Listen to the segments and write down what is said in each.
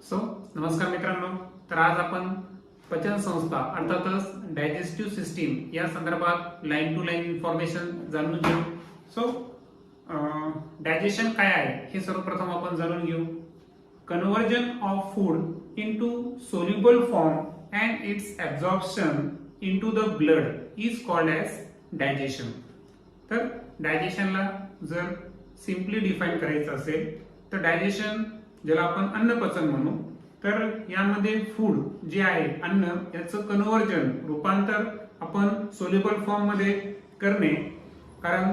So नमस्कार मित्रांनो. तर आज आपण पचन संस्था अर्थातच डायजेस्टिव्ह सिस्टीम या संदर्भात लाईन टू लाईन इन्फॉर्मेशन जाणून घेऊ. सो डायजेशन काय आहे हे सर्वप्रथम आपण जाणून घेऊ. Conversion of food into soluble form and it's absorption into the blood is called as digestion. तर डायजेशनला जर सिम्पली डिफाईन करायचं असेल तर डायजेशन ज्याला आपण अन्नपचन म्हणू, तर यामध्ये फूड जे आहे अन्न याचं कन्व्हर्जन रूपांतर आपण सोल्युबल फॉर्म मध्ये करणे. कारण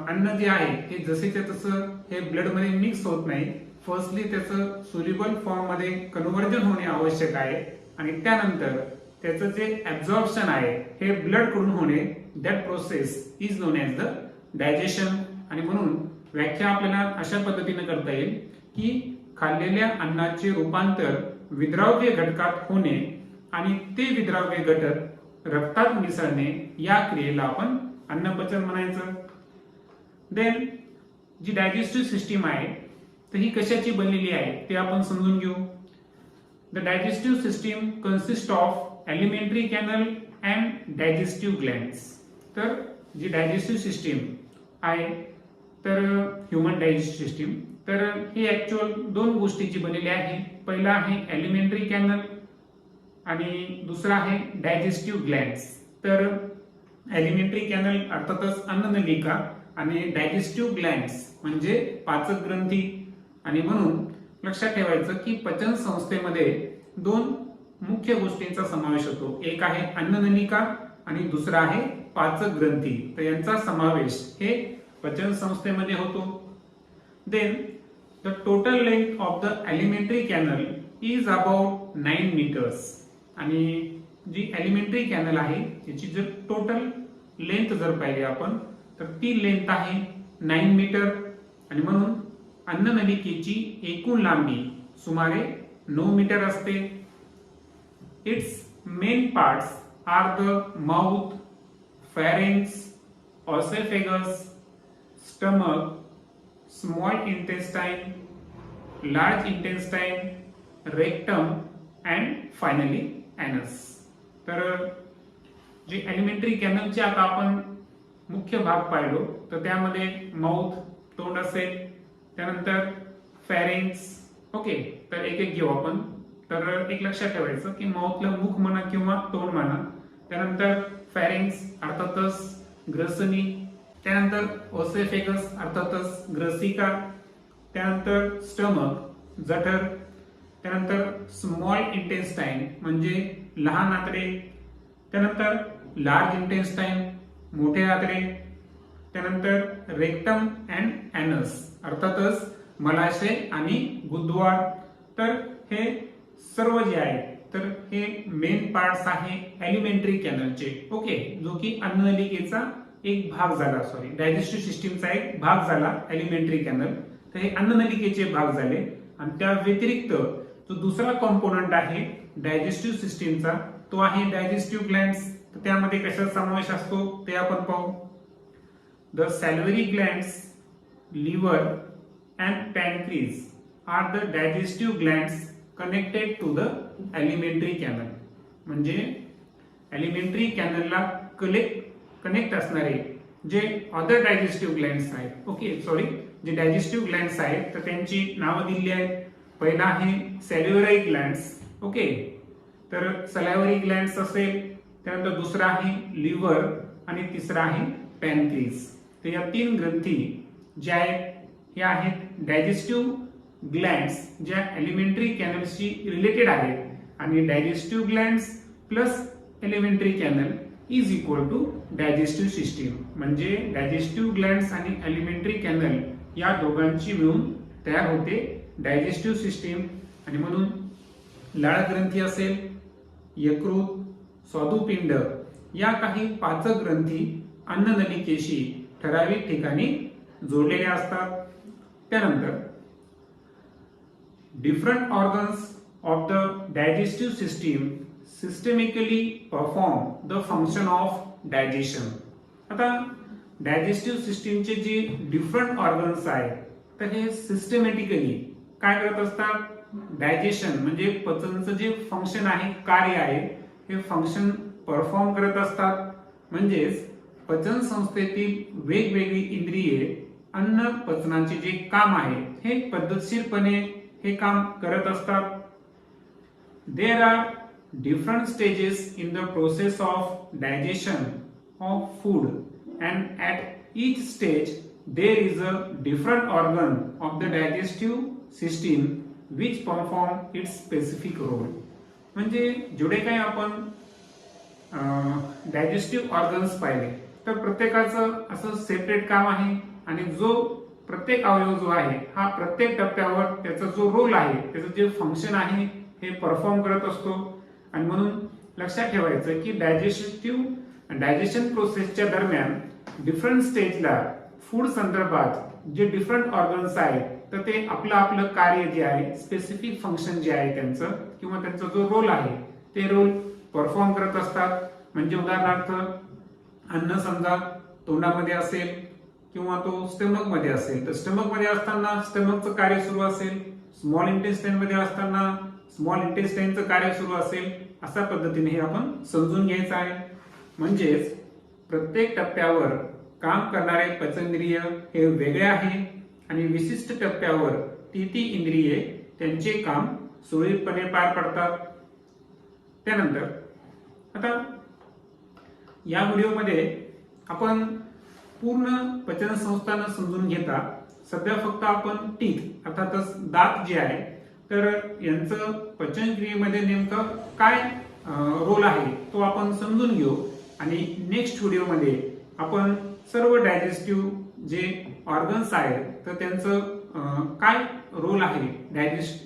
अन्न जे आहे हे जसेच्या तसं हे ब्लड मध्ये मिक्स होत नाही. फर्स्टली त्याचं सोल्युबल फॉर्म मध्ये कन्व्हर्जन होणे आवश्यक आहे आणि त्यानंतर त्याचं जे ऍब्झॉर्प्शन आहे हे ब्लड कडून होणे. That process is non as the digestion. आणि म्हणून व्याख्या आपल्याला अशा पद्धतीने करता येईल की खाल्लेल्या अन्नाचे रूपांतर विद्राव्य घटकात होणे आणि ते विद्राव्य घटक रक्तात मिसळणे या क्रियेला आपण अन्नपचन म्हणायचं. देन जी डायजेस्टिव्ह सिस्टीम आहे तर ही कशाची बनलेली आहे ते आपण समजून घेऊ. The digestive system consist of elementary canal and digestive glands. तर जी डायजेस्टिव्ह सिस्टीम आहे तर ह्युमन डायजेस्टिव्ह सिस्टीम तर ही ऍक्च्युअल दोन गोष्टीची बनलेली आहे. पहिला आहे एलिमेंटरी कॅनल आणि दुसरा आहे डायजेस्टिव्ह ग्लँड्स. तर एलिमेंटरी कॅनल अर्थातच अन्ननलिका आणि डायजेस्टिव्ह ग्लँड्स म्हणजे पाचक ग्रंथी. आणि म्हणून लक्षात ठेवायचं की पचन संस्थेमध्ये दोन मुख्य गोष्टींचा समावेश होतो. एक आहे अन्ननलिका आणि दुसरा आहे पाचक ग्रंथी. तर यांचा समावेश हे पचन संस्थेमध्ये होतो. Then the total length of the alimentary canal is about 9 meters. आणि जी एलिमेंटरी कॅनल आहे याची जर टोटल लेंथ जर पाहिली आपण तर ती लेंथ आहे 9 मीटर. आणि म्हणून अन्ननलिकेची एकूण लांबी सुमारे 9 मीटर असते. Its main parts are the mouth, pharynx, oesophagus, stomach, small intestine, large intestine, rectum and finally anus. तर जे एलिमेंटरी कॅनलचे आता आपण मुख्य भाग पाहिलो तर त्यामध्ये माउथ तोंड असेल, त्यानंतर फॅरिंग्स. ओके, तर एक एक घेऊ आपण. तर एक लक्षात ठेवायचं की माउथला मुख म्हणा किंवा तोंड म्हणा, त्यानंतर फॅरिंग्स अर्थातच ग्रसनी, त्यानंतर ओसेफेगस अर्थातच ग्रसिका, त्यानंतर स्टमक जठर, त्यानंतर स्मॉल इंटेस्टाईन म्हणजे लहान आतडे, त्यानंतर लार्ज इंटेस्टाईन मोठे आतडे, त्यानंतर रेक्टम अँड ॲनस अर्थातच मलाशय आणि गुदद्वार. तर हे सर्व जे आहे तर हे मेन पार्ट्स आहे एलिमेंटरी कॅनलचे. ओके, जो की अन्ननलिकेचा एक भाग झाला, सॉरी डायजेस्टिव्ह सिस्टीमचा एक भाग झाला एलिमेंटरी कॅनल. तर हे अन्ननलिकेचे भाग झाले. आणि त्या व्यतिरिक्त जो दुसरा कॉम्पोनंट आहे डायजेस्टिव्ह सिस्टीमचा तो आहे डायजेस्टिव्ह ग्लँड्स. तर त्यामध्ये कशाचा समावेश असतो ते आपण पाहू. The salivary glands, liver and pancreas are the digestive glands connected to the alimentary canal. म्हणजे एलिमेंटरी कॅनलला कनेक्ट असणारे जे अदर डायजेस्टिव्ह ग्लँड्स आहेत, ओके सॉरी जे डायजेस्टिव्ह ग्लँड्स आहेत तर त्यांची नावं दिली आहेत. पहिला आहे सॅल्युलरी ग्लँड्स. ओके, तर सॅल्युलरी ग्लँड्स असेल, त्यानंतर दुसरा आहे लिव्हर आणि तिसरा आहे पॅनक्रीज. तर या तीन ग्रंथी ज्या आहेत या आहेत डायजेस्टिव्ह ग्लँड्स ज्या एलिमेंटरी कॅनलशी रिलेटेड आहेत. आणि digestive glands plus alimentary canal is equal to digestive system. म्हणजे डायजेस्टिव्ह ग्लँड्स आणि एलिमेंटरी कॅनल या दोघांची मिळून तयार होते डायजेस्टिव्ह सिस्टीम. आणि म्हणून लाळ ग्रंथी असेल, यकृत, स्वादुपिंड या काही पाचक ग्रंथी अन्ननलिकेशी ठराविक ठिकाणी जोडलेल्या असतात. त्यानंतर different organs of the digestive system systematically perform the function of digestion. आता डायजेस्टिव्ह सिस्टीमचे जे डिफरंट ऑर्गन्स आहेत तर हे सिस्टमॅटिकली काय करत असतात, डायजेशन म्हणजे पचनचं जे फंक्शन आहे, कार्य आहे, हे फंक्शन परफॉर्म करत असतात. म्हणजेच पचन संस्थेतील वेगवेगळी इंद्रिये अन्न पचनाचे जे काम आहे हे पद्धतशीरपणे हे काम करत असतात. There are different stages in the process of digestion of food, and at each stage there is a different organ of the digestive system which perform its specific role. म्हणजे जेवढे काही आपण डायजेस्टिव्ह ऑर्गन्स पाहिले तर प्रत्येकाचं असं separate काम आहे आणि जो प्रत्येक अवयव जो आहे हा प्रत्येक टप्प्यावर त्याचा जो रोल आहे, त्याचं जे फंक्शन आहे हे परफॉर्म करत असतो. आणि म्हणून लक्षात ठेवायचं की डायजेशन प्रोसेसच्या दरम्यान डिफरंट स्टेजला फूड संदर्भात जे डिफरंट ऑर्गन्स आहेत तर ते आपलं आपलं कार्य जे आहे, स्पेसिफिक फंक्शन जे आहे त्यांचं किंवा त्यांचा जो रोल आहे ते रोल परफॉर्म करत असतात. म्हणजे उदाहरणार्थ अन्न समजा तोंडामध्ये असेल किंवा तो स्टमक मध्ये असेल तर स्टमक मध्ये असताना स्टमकचं कार्य सुरू असेल, स्मॉल इंटेस्टाईन मध्ये असताना स्मॉल इंटेस्टाईनचं कार्य सुरू असेल. अशा पद्धतीने हे आपण समजून घ्यायचं आहे. म्हणजेच प्रत्येक टप्प्यावर काम करणारे पचनेंद्रिय हे वेगळे आहे आणि विशिष्ट टप्प्यावर ती इंद्रिये त्यांचे काम सुरळीतपणे पार पडतात. त्यानंतर आता या व्हिडिओमध्ये आपण पूर्ण पचन संस्था न समजून घेता सध्या फक्त आपण टीथ अर्थातच दात जे आहे तर यांचं पचन क्रियेमध्ये नेमकं काय रोल आहे तो आपण समजून घेऊ. आणि नेक्स्ट व्हिडिओमध्ये आपण सर्व डायजेस्टिव्ह जे ऑर्गन्स आहेत तर त्यांचं काय रोल आहे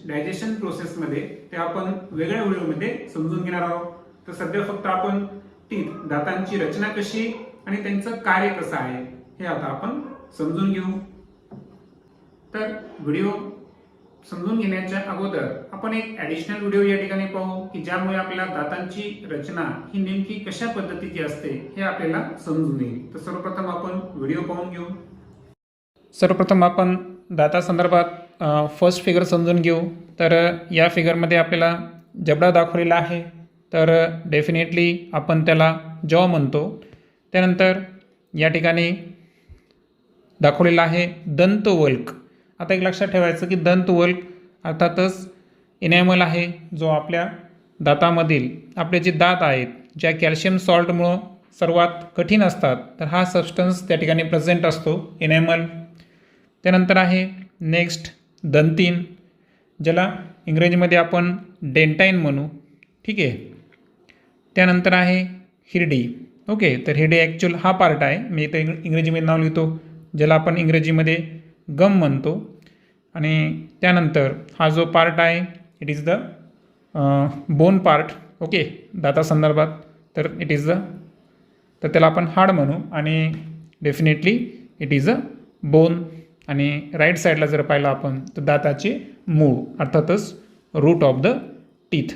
डायजेशन प्रोसेसमध्ये ते आपण वेगळ्या व्हिडिओमध्ये समजून घेणार आहोत. तर सध्या फक्त आपण टीथ दातांची रचना कशी आणि त्यांचं कार्य कसं आहे हे आता आपण समजून घेऊ. तर व्हिडिओ समजून घेण्याच्या अगोदर आपण एक ऍडिशनल व्हिडिओ या ठिकाणी पाहू की ज्यामुळे आपल्याला दातांची रचना ही नेमकी कशा पद्धतीची असते हे आपल्याला समजून येईल. तर सर्वप्रथम आपण व्हिडिओ पाहून घेऊ. सर्वप्रथम आपण दातासंदर्भात फर्स्ट फिगर समजून घेऊ. तर या फिगरमध्ये आपल्याला जबडा दाखवलेला आहे तर डेफिनेटली आपण त्याला जॉ म्हणतो. त्यानंतर या ठिकाणी दाखवलेला आहे दंतवल्क. आता एक लक्षात ठेवायचं की दंतवल्क अर्थातच इनॅमल आहे जो आपल्या दातामधील आपले जे दात आहेत ज्या कॅल्शियम सॉल्टमुळं सर्वात कठीण असतात तर हा सबस्टन्स त्या ठिकाणी प्रेझेंट असतो, इनॅमल. त्यानंतर आहे नेक्स्ट दंतीन, ज्याला इंग्रजीमध्ये आपण डेंटाईन म्हणू, ठीक आहे. त्यानंतर आहे हिरडी. ओके, तर हिरडी ॲक्च्युअल हा पार्ट आहे, मी इथं इंग्रजीमध्ये नाव लिहितो ज्याला आपण इंग्रजीमध्ये गम म्हणतो. आणि त्यानंतर हा जो पार्ट आहे it is the bone part. Okay, दातासंदर्भात तर इट इज द, तर त्याला आपण हाड म्हणू आणि definitely it is a bone. आणि राईट साईडला जर पाहिलं आपण तर दाताचे मूळ अर्थातच root of the teeth.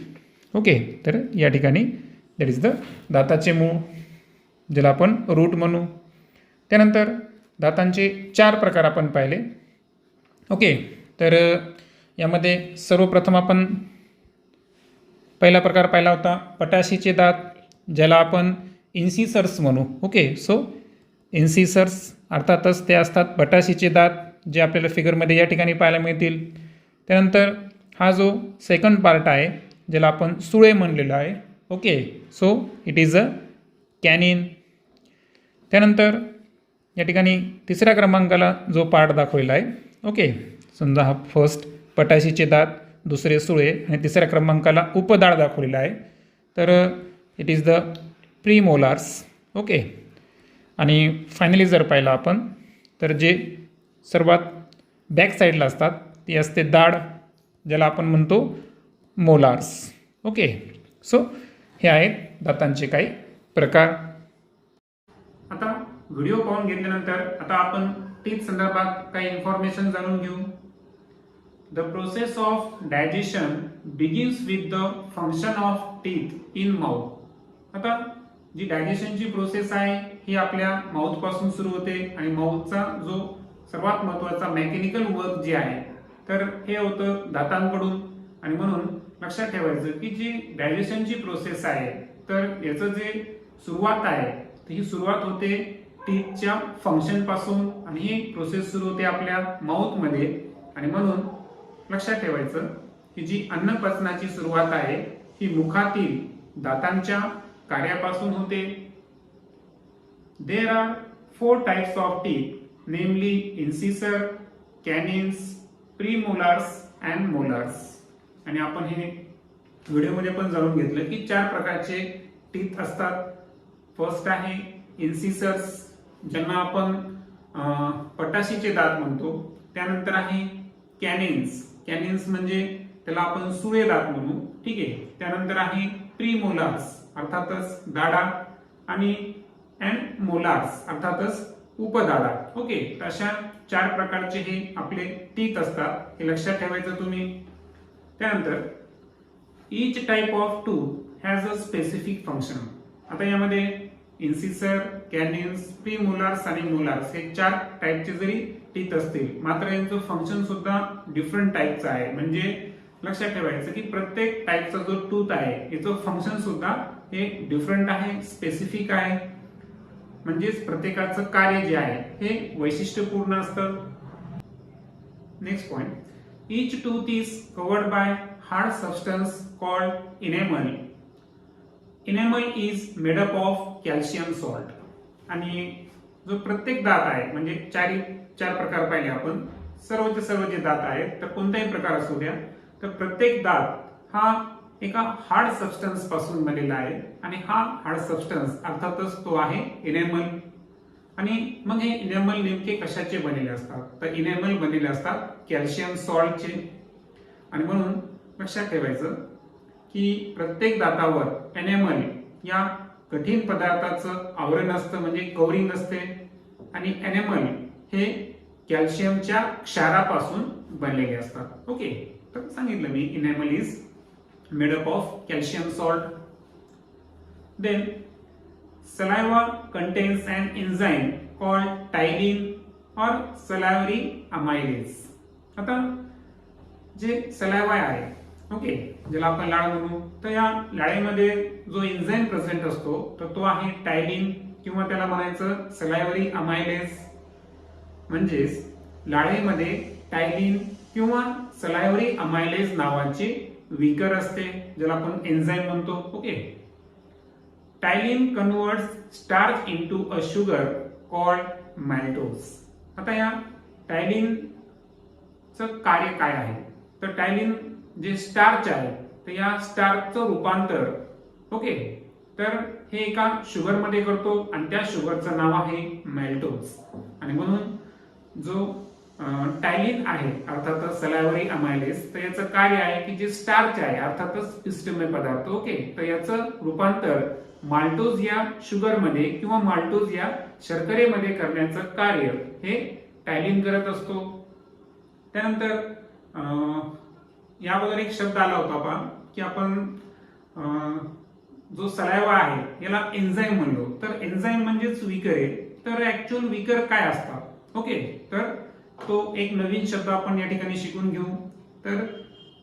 Okay, तर या ठिकाणी दॅट इज द दाताचे मूळ ज्याला आपण रूट म्हणू. त्यानंतर दातांचे 4 प्रकार आपण पाहिले. ओके, तर यामध्ये सर्वप्रथम आपण पहिला प्रकार पाहिला होता पटाशीचे दात ज्याला आपण इन्सिसर्स म्हणू. ओके, सो इन्सिसर्स अर्थातच ते असतात पटाशीचे दात जे आपल्याला फिगरमध्ये या ठिकाणी पाहायला मिळतील. त्यानंतर हा जो सेकंड पार्ट आहे ज्याला आपण सुळे म्हणलेला आहे. Okay, so it is a canine. त्यानंतर या ठिकाणी तिसऱ्या क्रमांकाला जो पार्ट दाखवलेला आहे. ओके, समजा हा फर्स्ट पटाशीचे दात, दुसरे सुळे आणि तिसऱ्या क्रमांकाला उपदाळ दाखवलेला आहे. तर इट इज द प्रीमोलार्स. ओके, आणि फायनली जर पाहिलं आपण तर जे सर्वात बॅक साईडला असतात ती असते दाढ ज्याला आपण म्हणतो मोलार्स. ओके, सो हे आहेत दातांचे काही प्रकार. आता व्हिडिओ पाहून घेतल्यानंतर आता आपण टीथ संदर्भात काही इन्फॉर्मेशन जाणून घेऊ. The process of digestion begins with the function of teeth in mouth. आता जी डायजेशनची प्रोसेस आहे ही आपल्या माउथ पासून सुरू होते आणि माउथचा जो सर्वात महत्त्वाचा मेकॅनिकल वर्क जे आहे तर हे होतं दातांकडून. आणि म्हणून लक्षात ठेवायचं की जी डायजेशनची प्रोसेस आहे तर याचं जे सुरुवात आहे तर ही सुरुवात होते टीथच्या फंक्शन पासून आणि ही प्रोसेस सुरू होते आपल्या माउथ मध्ये. आणि म्हणून लक्षात ठेवायचं की जी अन्न पचनाची सुरुवात आहे ही मुखातील दातांच्या कार्यापासून होते. There are 4 types of teeth, नेमली इन्सिसर, कॅनिन्स, प्रीमोलार्स अँड मोलार्स. आणि आपण हे व्हिडिओमध्ये पण जाणून घेतलं की 4 प्रकारचे टीथ असतात. फर्स्ट आहे इन्सिसर्स, ज्यांना आपण पटाशीचे दात म्हणतो. त्यानंतर आहे कॅनिन्स, कॅनिन्स म्हणजे त्याला आपण सुळे दात म्हणू, ठीक आहे. त्यानंतर आहे प्रीमोलार्स अर्थातच दाढा, आणि अँड मोलार्स अर्थातच उपदाढा. ओके, अशा 4 प्रकारचे हे आपले टीथ असतात, हे लक्षात ठेवायचं तुम्ही. त्यानंतर each type of tooth has a specific function. आता यामध्ये इन्सिसर, कॅनिन्स, प्रीमोलार्स आणि मोलार्स हे 4 टाइपचे जरी टीथ असतील मात्र यांचं फंक्शन सुद्धा डिफरंट टाइपचं आहे. म्हणजे लक्षात ठेवायचं की प्रत्येक टाइपचा जो टूथ आहे याचं फंक्शन सुद्धा हे डिफरंट आहे, स्पेसिफिक आहे. म्हणजेच प्रत्येकाचं कार्य जे आहे हे वैशिष्ट्यपूर्ण असतं. Next point, each tooth is covered by hard substance called enamel. Enamel is made up of calcium salt. आणि जो प्रत्येक दात आहे म्हणजे 4 प्रकार पाहिले आपण, सर्वचे सर्व जे दात आहेत तर कोणताही प्रकार असू द्या तर प्रत्येक दात हा एका हार्ड सबस्टन्स पासून बनलेला आहे. आणि हा हार्ड सबस्टन्स अर्थातच तो आहे इनेमल. आणि मग हे इनेमल नेमके कशाचे बनलेले असतात तर इनेमल बनलेले असतात कॅल्शियम सॉल्टचे. आणि म्हणून लक्षात ठेवायचं की प्रत्येक दातावर एनेमल या कठीण पदार्थाचं आवरण असतं म्हणजे कवरिंग असते. आणि एनेमल हे कॅल्शियमच्या क्षारापासून बनलेले असतात. ओके, तर सांगितलं मी enamel is made up of calcium salt. Then saliva contains an enzyme called ptyalin or salivary amylase. आता जे सलाइवा आहे, ओके, ज्याला आपण लाळ म्हणू, तर या लाळेमध्ये जो एन्झाईम प्रेझेंट असतो तर तो आहे टायलिन किंवा त्याला म्हणायचं सलाइव्हरी अमायलेज. म्हणजेच लाळेमध्ये टायलिन किंवा सलाइव्हरी अमायलेज नावाचे विकर असते ज्याला आपण एन्झाईम म्हणतो. Okay, ptyalin converts starch into a sugar called maltose. आता या टायलिनचं कार्य काय आहे तर टायलिन जे स्टार्च आहे तर या स्टार्चचं रूपांतर, ओके, तर हे एका शुगर मध्ये करतो आणि त्या शुगरचं नाव आहे मॅल्टोज. आणि म्हणून जो टायलिन आहे अर्थातच सलाइव्हरी अमायलेज, तर याचं कार्य आहे की जे स्टार्च आहे अर्थातच पिष्टमय पदार्थ, ओके, तर याचं रूपांतर माल्टोज या शुगर मध्ये किंवा माल्टोज या शर्करेमध्ये करण्याचं कार्य हे टायलिन करत असतो. त्यानंतर याबरोबर एक शब्द आला होता पहा की आपण जो सलाइवा आहे याला एन्झाईम म्हणलो, तर एन्झाईम म्हणजेच विकर आहे. तर ऍक्च्युअल विकर काय असतात, ओके, तर तो एक नवीन शब्द आपण या ठिकाणी शिकून घेऊ. तर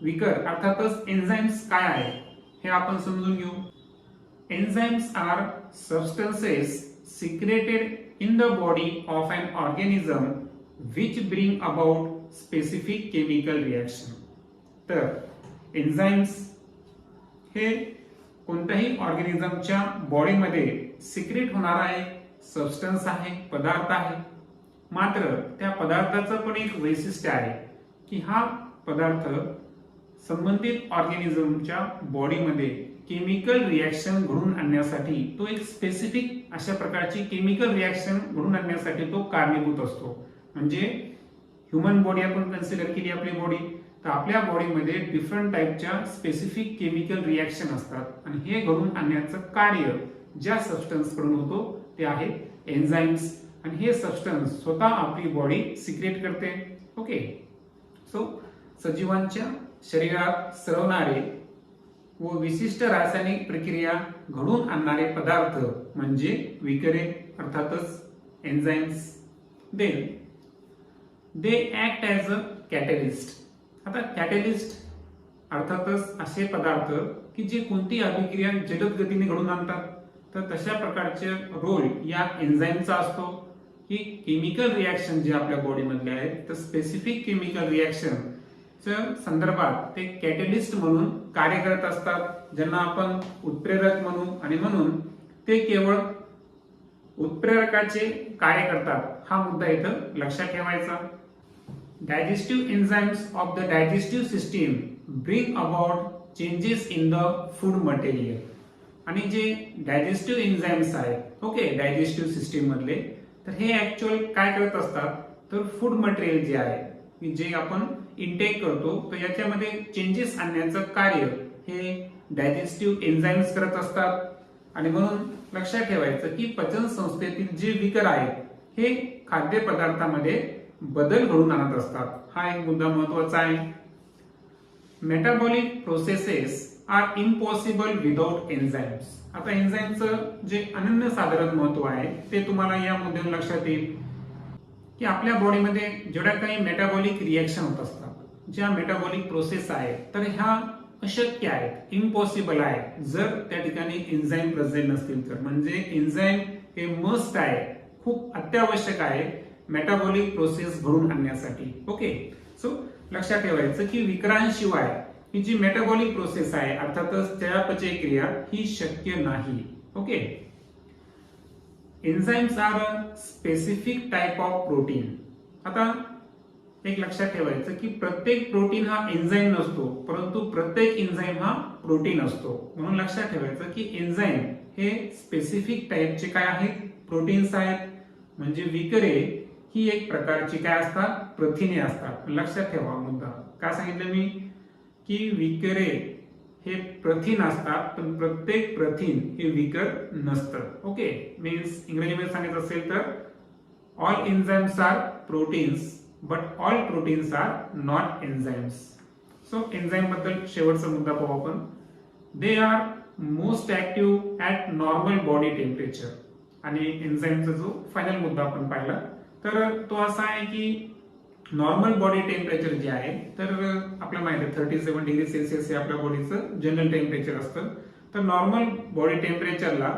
विकर अर्थातच एन्झाईम्स काय आहे हे आपण समजून घेऊ. Enzymes are substances secreted in the body of an organism which bring about specific chemical reaction. तर एन्झाईम्स हे कोणत्याही ऑर्गॅनिझमच्या बॉडीमध्ये सिक्रेट होणारा एक सबस्टन्स आहे, पदार्थ आहे. मात्र त्या पदार्थाचं पण एक वैशिष्ट्य आहे की हा पदार्थ संबंधित ऑर्गॅनिझमच्या बॉडीमध्ये केमिकल रिएक्शन घडून आणण्यासाठी तो एक स्पेसिफिक अशा प्रकारची केमिकल रिएक्शन घडून आणण्यासाठी तो कारणीभूत असतो. म्हणजे ह्युमन बॉडी आपण कन्सिडर केली आपली बॉडी, तर आपल्या बॉडीमध्ये डिफरंट टाइपच्या स्पेसिफिक केमिकल रिएक्शन असतात आणि हे घडून आणण्याचं कार्य ज्या सबस्टन्स कडून होतो ते आहे एन्झाईम्स. आणि हे सबस्टन्स स्वतः आपली बॉडी सिक्रेट करते. ओके, सो सजीवांच्या शरीरात स्रवणारे व विशिष्ट रासायनिक प्रक्रिया घडून आणणारे पदार्थ म्हणजे विकरे अर्थातच enzymes. Then they act as a catalyst. आता कॅटलिस्ट अर्थातच असे पदार्थ की जे कोणती अभिक्रिया जलद गतीने घडून आणतात. तर तशा प्रकारचे रोल या एन्झाईमचा असतो की केमिकल रिॲक्शन जे आपल्या बॉडीमधले आहेत तर स्पेसिफिक केमिकल रिॲक्शन संदर्भात ते कॅटलिस्ट म्हणून कार्य करत असतात, ज्यांना आपण उत्प्रेरक म्हणू. आणि म्हणून ते केवळ उत्प्रेरकाचे कार्य करतात, हा मुद्दा इथं लक्षात ठेवायचा. Digestive enzymes of the digestive system bring about changes in the food material. आणि जे डायजेस्टिव्ह एन्झाईम्स आहेत ओके डायजेस्टिव्ह सिस्टीम मधले, तर हे ऍक्च्युअल काय करत असतात, तर फूड मटेरियल जे आहे जे आपण इनटेक करतो तर याच्यामध्ये चेंजेस आणण्याचं कार्य हे डायजेस्टिव्ह एन्झाईम्स करत असतात. आणि म्हणून लक्षात ठेवायचं की पचन संस्थेतील जे विकर आहेत हे खाद्यपदार्थामध्ये बदल घडवून आणत असतात, हा एक मुद्दा महत्वाचा आहे. Metabolic processes are impossible without enzymes. आता एन्झाईमचं जे अनन्यसाधारण महत्व आहे ते तुम्हाला या मुद्द्यावरून लक्षात येईल की आपल्या बॉडीमध्ये जेवढ्या काही मेटाबॉलिक रिॲक्शन होत असतात, ज्या मेटाबॉलिक प्रोसेस आहेत तर ह्या अशक्य आहेत, इम्पॉसिबल आहे जर त्या ठिकाणी एन्झाईम प्रेझेंट नसतील तर. म्हणजे एन्झाईम हे मस्ट आहे, खूप अत्यावश्यक आहे मेटाबॉलिक प्रोसेस घडून आणण्यासाठी. ओके, सो लक्षात ठेवायचं की विकरांशिवाय ही जी मेटाबॉलिक प्रोसेस आहे अर्थातच चयापचय क्रिया ही शक्य नाही. Okay, enzymes are a specific type of protein. आता एक लक्षात ठेवायचं की प्रत्येक प्रोटीन हा एन्झाईम नसतो, परंतु प्रत्येक एन्झाईम हा प्रोटीन असतो. म्हणून लक्षात ठेवायचं की एन्झाईम हे स्पेसिफिक टाइपचे काय आहेत, प्रोटीन्स आहेत. म्हणजे विकरे ही एक प्रकारची काय असतात, प्रथिने असतात. लक्षात ठेवा मुद्दा काय सांगितलं मी की विकरे हे प्रथिन असतात, पण प्रत्येक प्रथिन हे विकर नसतं. ओके, मीन्स इंग्रजीमध्ये सांगायचं असेल तर all enzymes are proteins but all proteins are not enzymes. So enzyme बद्दल शेवटचा मुद्दा पाहू आपण. They are most active at normal body temperature. आणि एन्झाईमचा जो फायनल मुद्दा आपण पाहिला तर तो असा आहे की नॉर्मल बॉडी टेम्परेचर जे आहे तर आपल्याला माहिती आहे 37 डिग्री सेल्सिअस हे आपल्या बॉडीचं जनरल टेम्परेचर असतं. तर नॉर्मल बॉडी टेम्परेचरला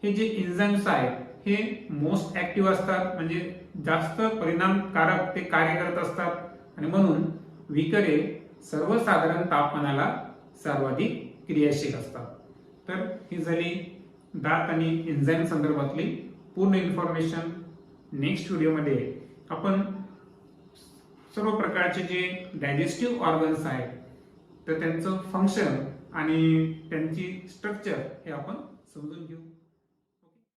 हे जे एन्झाईम्स आहेत हे मोस्ट ऍक्टिव्ह असतात, म्हणजे जास्त परिणामकारक ते कार्य करत असतात. आणि म्हणून विकरे सर्वसाधारण तापमानाला सर्वाधिक क्रियाशील असतात. तर ही झाली दात आणि एन्झाईम संदर्भातली पूर्ण इन्फॉर्मेशन. नेक्स्ट व्हिडिओमध्ये आपण सर्व प्रकारचे जे डायजेस्टिव्ह ऑर्गन्स आहेत तर त्यांचं फंक्शन आणि त्यांची स्ट्रक्चर हे आपण समजून घेऊ.